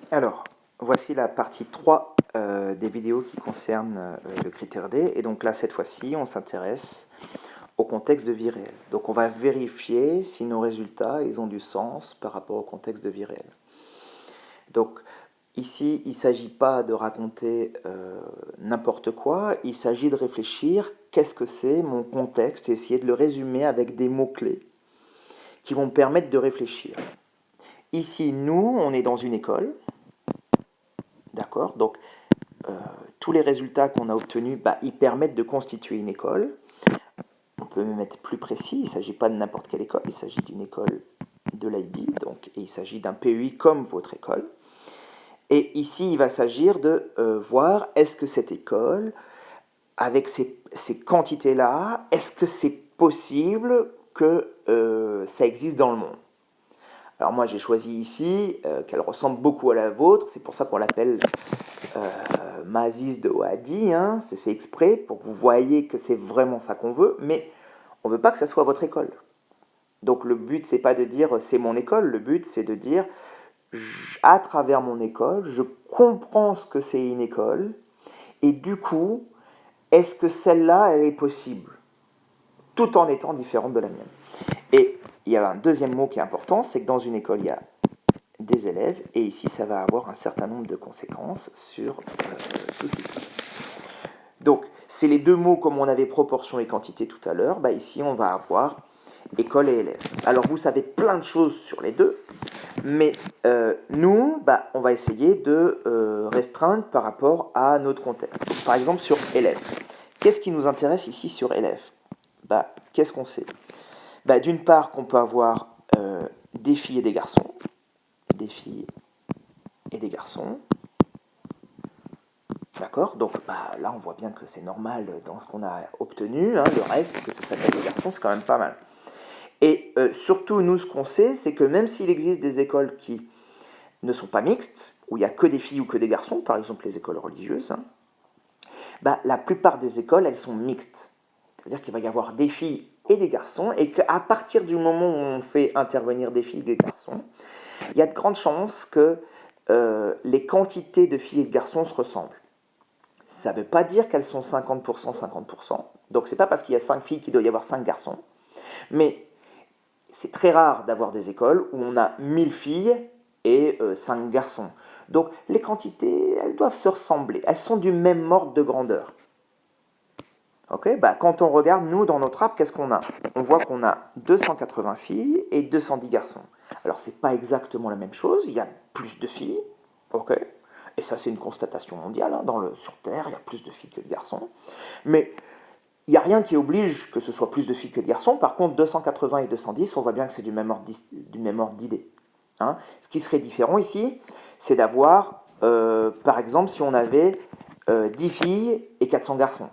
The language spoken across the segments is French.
Alors, voici la partie 3 des vidéos qui concernent le critère D. Et donc là, cette fois-ci, on s'intéresse au contexte de vie réelle. Donc on va vérifier si nos résultats ils ont du sens par rapport au contexte de vie réelle. Donc ici, il ne s'agit pas de raconter n'importe quoi, il s'agit de réfléchir qu'est-ce que c'est mon contexte et essayer de le résumer avec des mots-clés qui vont me permettre de réfléchir. Ici, nous, on est dans une école, d'accord? Donc tous les résultats qu'on a obtenus, ils permettent de constituer une école. On peut même être plus précis, il ne s'agit pas de n'importe quelle école, il s'agit d'une école de l'IB, et il s'agit d'un PEI comme votre école. Et ici, il va s'agir de voir est-ce que cette école, avec ces quantités-là, est-ce que c'est possible que ça existe dans le monde? Alors moi, j'ai choisi ici qu'elle ressemble beaucoup à la vôtre, c'est pour ça qu'on l'appelle Mazis de Ouadi, hein, c'est fait exprès pour que vous voyez que c'est vraiment ça qu'on veut, mais on ne veut pas que ça soit votre école. Donc le but, c'est pas de dire c'est mon école, le but, c'est de dire à travers mon école, je comprends ce que c'est une école, et du coup, est-ce que celle-là, elle est possible, tout en étant différente de la mienne. Et il y a un deuxième mot qui est important, c'est que dans une école, il y a des élèves, et ici, ça va avoir un certain nombre de conséquences sur tout ce qui se passe. Donc, c'est les deux mots comme on avait proportion et quantité tout à l'heure. Ici, on va avoir école et élève. Alors, vous savez plein de choses sur les deux, mais nous, on va essayer de restreindre par rapport à notre contexte. Par exemple, sur élève. Qu'est-ce qui nous intéresse ici sur élève? Qu'est-ce qu'on sait? D'une part, qu'on peut avoir des filles et des garçons. Des filles et des garçons. D'accord? Donc là, on voit bien que c'est normal dans ce qu'on a obtenu. Hein, le reste, que ça s'appelle des garçons, c'est quand même pas mal. Et surtout, nous, ce qu'on sait, c'est que même s'il existe des écoles qui ne sont pas mixtes, où il n'y a que des filles ou que des garçons, par exemple les écoles religieuses, hein, la plupart des écoles, elles sont mixtes. C'est-à-dire qu'il va y avoir des filles et des garçons, et qu'à partir du moment où on fait intervenir des filles et des garçons, il y a de grandes chances que les quantités de filles et de garçons se ressemblent. Ça ne veut pas dire qu'elles sont 50%, 50%. Donc, ce n'est pas parce qu'il y a 5 filles qu'il doit y avoir 5 garçons. Mais c'est très rare d'avoir des écoles où on a 1000 filles et 5 garçons. Donc, les quantités, elles doivent se ressembler. Elles sont du même ordre de grandeur. Okay, quand on regarde, nous, dans notre arbre, qu'est-ce qu'on a? On voit qu'on a 280 filles et 210 garçons. Alors, ce n'est pas exactement la même chose. Il y a plus de filles. Okay. Et ça, c'est une constatation mondiale. Hein, sur Terre, il y a plus de filles que de garçons. Mais il n'y a rien qui oblige que ce soit plus de filles que de garçons. Par contre, 280 et 210, on voit bien que c'est du même ordre d'idée. Hein. Ce qui serait différent ici, c'est d'avoir, par exemple, si on avait 10 filles et 400 garçons.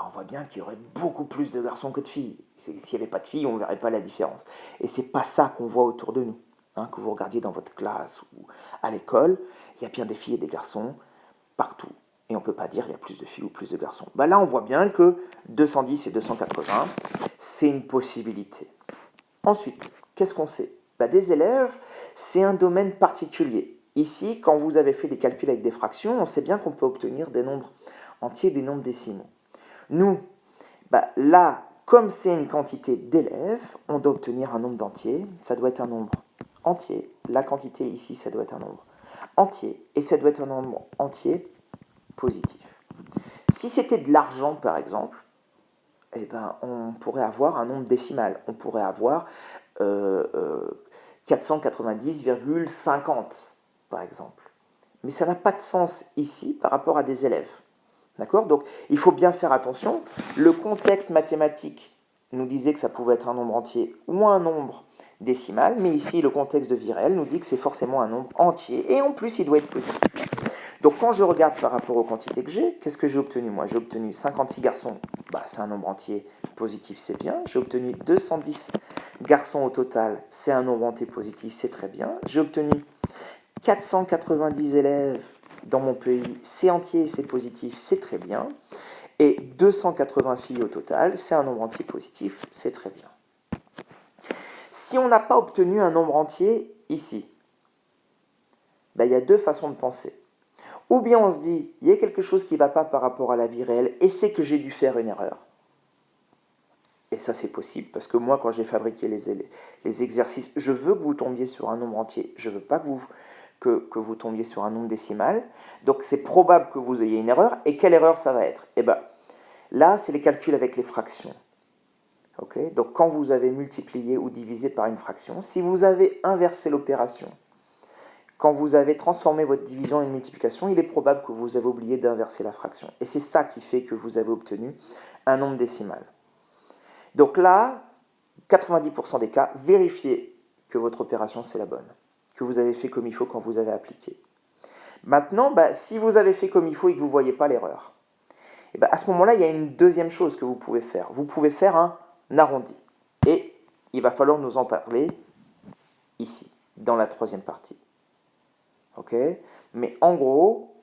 On voit bien qu'il y aurait beaucoup plus de garçons que de filles. S'il n'y avait pas de filles, on ne verrait pas la différence. Et c'est pas ça qu'on voit autour de nous. Hein, que vous regardiez dans votre classe ou à l'école, il y a bien des filles et des garçons partout. Et on ne peut pas dire qu'il y a plus de filles ou plus de garçons. Là, on voit bien que 210 et 280, c'est une possibilité. Ensuite, qu'est-ce qu'on sait? Des élèves, c'est un domaine particulier. Ici, quand vous avez fait des calculs avec des fractions, on sait bien qu'on peut obtenir des nombres entiers et des nombres décimaux. Nous, là, comme c'est une quantité d'élèves, on doit obtenir un nombre d'entiers. Ça doit être un nombre entier. La quantité ici, ça doit être un nombre entier. Et ça doit être un nombre entier positif. Si c'était de l'argent, par exemple, on pourrait avoir un nombre décimal. On pourrait avoir 490,50, par exemple. Mais ça n'a pas de sens ici par rapport à des élèves. D'accord? Donc, il faut bien faire attention. Le contexte mathématique nous disait que ça pouvait être un nombre entier ou un nombre décimal, mais ici, le contexte de vie réelle nous dit que c'est forcément un nombre entier, et en plus, il doit être positif. Donc, quand je regarde par rapport aux quantités que j'ai, qu'est-ce que j'ai obtenu? Moi, j'ai obtenu 56 garçons, c'est un nombre entier positif, c'est bien. J'ai obtenu 210 garçons au total, c'est un nombre entier positif, c'est très bien. J'ai obtenu 490 élèves dans mon pays, c'est entier, c'est positif, c'est très bien. Et 280 filles au total, c'est un nombre entier positif, c'est très bien. Si on n'a pas obtenu un nombre entier ici, ben, il y a deux façons de penser. Ou bien on se dit, il y a quelque chose qui ne va pas par rapport à la vie réelle et c'est que j'ai dû faire une erreur. Et ça c'est possible, parce que moi quand j'ai fabriqué les exercices, je veux que vous tombiez sur un nombre entier, je ne veux pas que vous tombiez sur un nombre décimal. Donc c'est probable que vous ayez une erreur. Et quelle erreur ça va être? Eh bien, là c'est les calculs avec les fractions. Okay, donc quand vous avez multiplié ou divisé par une fraction, si vous avez inversé l'opération, quand vous avez transformé votre division en une multiplication, il est probable que vous avez oublié d'inverser la fraction. Et c'est ça qui fait que vous avez obtenu un nombre décimal. Donc là, 90% des cas, vérifiez que votre opération c'est la bonne, que vous avez fait comme il faut quand vous avez appliqué. Maintenant, si vous avez fait comme il faut et que vous ne voyez pas l'erreur, à ce moment-là, il y a une deuxième chose que vous pouvez faire. Vous pouvez faire un arrondi. Et il va falloir nous en parler ici, dans la troisième partie. Ok? Mais en gros,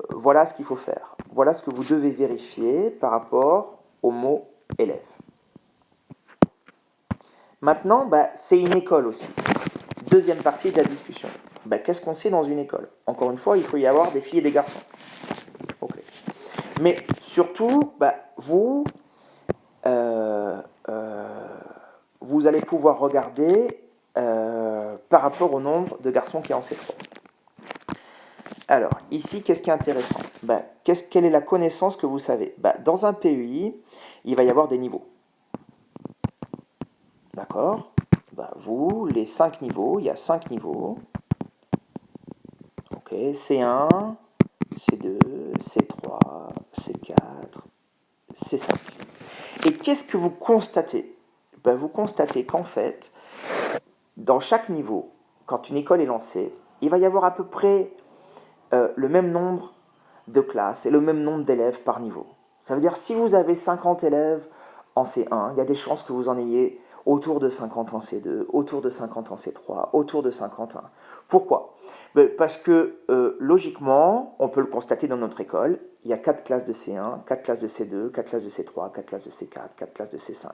voilà ce qu'il faut faire. Voilà ce que vous devez vérifier par rapport au mot élève. Maintenant, c'est une école aussi. Deuxième partie de la discussion. Qu'est-ce qu'on sait dans une école? Encore une fois, il faut y avoir des filles et des garçons. Okay. Mais surtout, vous allez pouvoir regarder par rapport au nombre de garçons qui est en C3. Alors, ici, qu'est-ce qui est intéressant? Quelle est la connaissance que vous savez? Dans un PEI, il va y avoir des niveaux. D'accord? Vous, les 5 niveaux, il y a 5 niveaux. Ok, C1, C2, C3, C4, C5. Et qu'est-ce que vous constatez? Vous constatez qu'en fait, dans chaque niveau, quand une école est lancée, il va y avoir à peu près le même nombre de classes et le même nombre d'élèves par niveau. Ça veut dire si vous avez 50 élèves en C1, il y a des chances que vous en ayez autour de 50 en C2, autour de 50 en C3, autour de 50 en... Pourquoi? Parce que logiquement, on peut le constater dans notre école, il y a 4 classes de C1, 4 classes de C2, 4 classes de C3, 4 classes de C4, 4 classes de C5.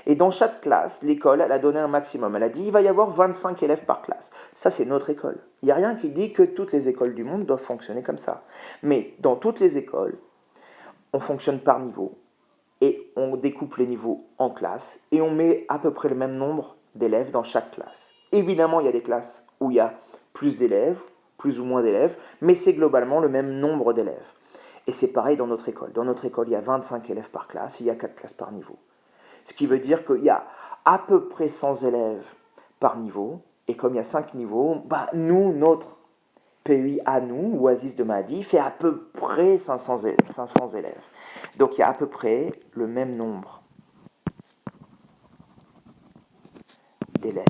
Et dans chaque classe, l'école, elle a donné un maximum. Elle a dit, il va y avoir 25 élèves par classe. Ça, c'est notre école. Il n'y a rien qui dit que toutes les écoles du monde doivent fonctionner comme ça. Mais dans toutes les écoles, on fonctionne par niveau. Et on découpe les niveaux en classes. Et on met à peu près le même nombre d'élèves dans chaque classe. Évidemment, il y a des classes où il y a plus d'élèves, plus ou moins d'élèves, mais c'est globalement le même nombre d'élèves. Et c'est pareil dans notre école. Dans notre école, il y a 25 élèves par classe, il y a 4 classes par niveau. Ce qui veut dire qu'il y a à peu près 100 élèves par niveau. Et comme il y a 5 niveaux, nous, notre PEI à nous, Oasis de Mahdi, fait à peu près 500 élèves. Donc il y a à peu près le même nombre d'élèves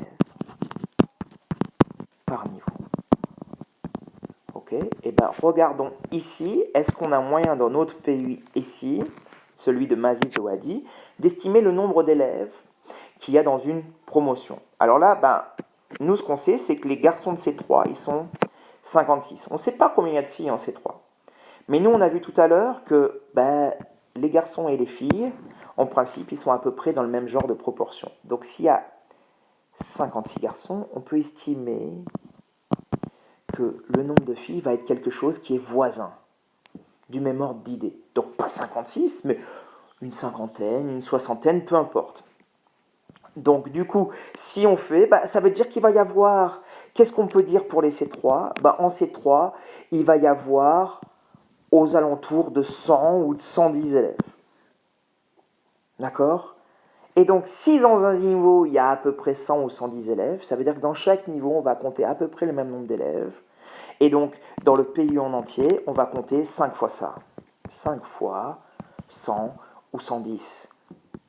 par niveau. Ok? Et regardons ici, est-ce qu'on a moyen dans notre PEI ici, celui de Mazis de Wadi, d'estimer le nombre d'élèves qu'il y a dans une promotion. Alors là, nous, ce qu'on sait, c'est que les garçons de C3, ils sont 56. On ne sait pas combien il y a de filles en C3. Mais nous, on a vu tout à l'heure que les garçons et les filles, en principe, ils sont à peu près dans le même genre de proportion. Donc, s'il y a 56 garçons, on peut estimer que le nombre de filles va être quelque chose qui est voisin, du même ordre d'idée. Donc, pas 56, mais une cinquantaine, une soixantaine, peu importe. Donc, du coup, si on fait, ça veut dire qu'il va y avoir... Qu'est-ce qu'on peut dire pour les C3 ? En C3, il va y avoir aux alentours de 100 ou de 110 élèves. D'accord ? Et donc, si dans un niveau, il y a à peu près 100 ou 110 élèves, ça veut dire que dans chaque niveau, on va compter à peu près le même nombre d'élèves. Et donc, dans le pays en entier, on va compter 5 fois ça. 5 fois 100 ou 110.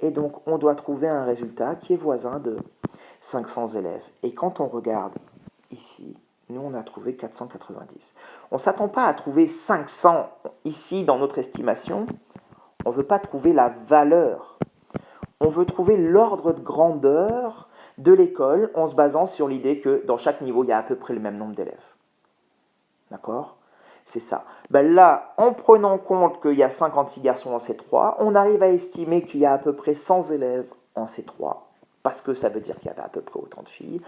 Et donc, on doit trouver un résultat qui est voisin de 500 élèves. Et quand on regarde ici, nous, on a trouvé 490. On ne s'attend pas à trouver 500 ici dans notre estimation. On ne veut pas trouver la valeur. On veut trouver l'ordre de grandeur de l'école en se basant sur l'idée que dans chaque niveau, il y a à peu près le même nombre d'élèves. D'accord ? C'est ça. Là, en prenant compte qu'il y a 56 garçons en C3, on arrive à estimer qu'il y a à peu près 100 élèves en C3. parce que ça veut dire qu'il y avait à peu près autant de filles.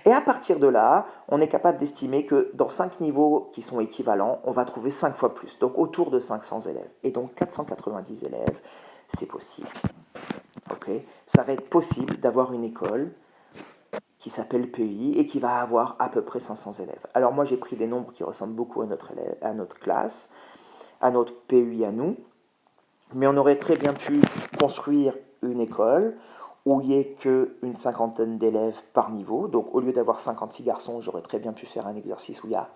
Et à partir de là, on est capable d'estimer que dans 5 niveaux qui sont équivalents, on va trouver 5 fois plus, donc autour de 500 élèves. Et donc 490 élèves, c'est possible. Okay, ça va être possible d'avoir une école qui s'appelle PEI et qui va avoir à peu près 500 élèves. Alors moi j'ai pris des nombres qui ressemblent beaucoup à notre classe, à notre PEI à nous, mais on aurait très bien pu construire une école où il n'y ait qu'une cinquantaine d'élèves par niveau. Donc au lieu d'avoir 56 garçons, j'aurais très bien pu faire un exercice où il y a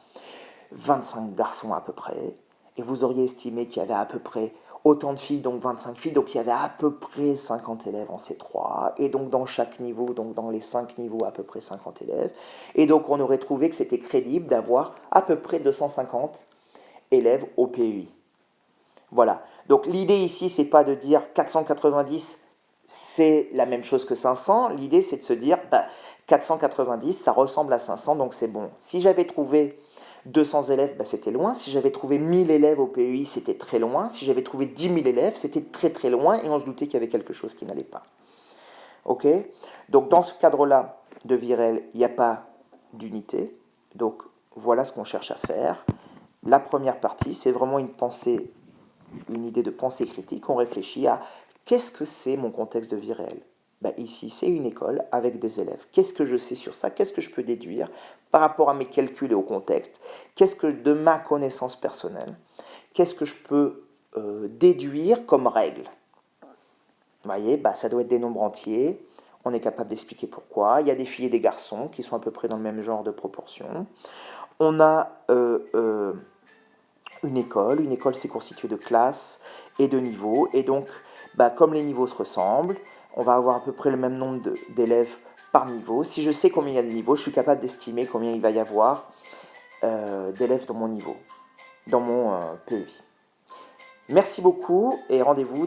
25 garçons à peu près, et vous auriez estimé qu'il y avait à peu près autant de filles, donc 25 filles, donc il y avait à peu près 50 élèves en C3, et donc dans chaque niveau, donc dans les 5 niveaux, à peu près 50 élèves, et donc on aurait trouvé que c'était crédible d'avoir à peu près 250 élèves au PEI. Voilà, donc l'idée ici, c'est pas de dire 490, c'est la même chose que 500, l'idée c'est de se dire, 490, ça ressemble à 500, donc c'est bon. Si j'avais trouvé 200 élèves, c'était loin. Si j'avais trouvé 1000 élèves au PEI, c'était très loin. Si j'avais trouvé 10 000 élèves, c'était très très loin et on se doutait qu'il y avait quelque chose qui n'allait pas. Ok. Donc dans ce cadre-là de Virel, il n'y a pas d'unité. Donc voilà ce qu'on cherche à faire. La première partie, c'est vraiment une idée de pensée critique. On réfléchit à qu'est-ce que c'est mon contexte de vie réelle. Ici, c'est une école avec des élèves. Qu'est-ce que je sais sur ça? Qu'est-ce que je peux déduire par rapport à mes calculs et au contexte? Qu'est-ce que de ma connaissance personnelle? Qu'est-ce que je peux déduire comme règle? Vous voyez, ça doit être des nombres entiers. On est capable d'expliquer pourquoi. Il y a des filles et des garçons qui sont à peu près dans le même genre de proportion. On a une école c'est constitué de classes et de niveaux. Et donc, comme les niveaux se ressemblent, on va avoir à peu près le même nombre d'élèves par niveau. Si je sais combien il y a de niveaux, je suis capable d'estimer combien il va y avoir d'élèves dans mon niveau, dans mon PEI. Merci beaucoup et rendez-vous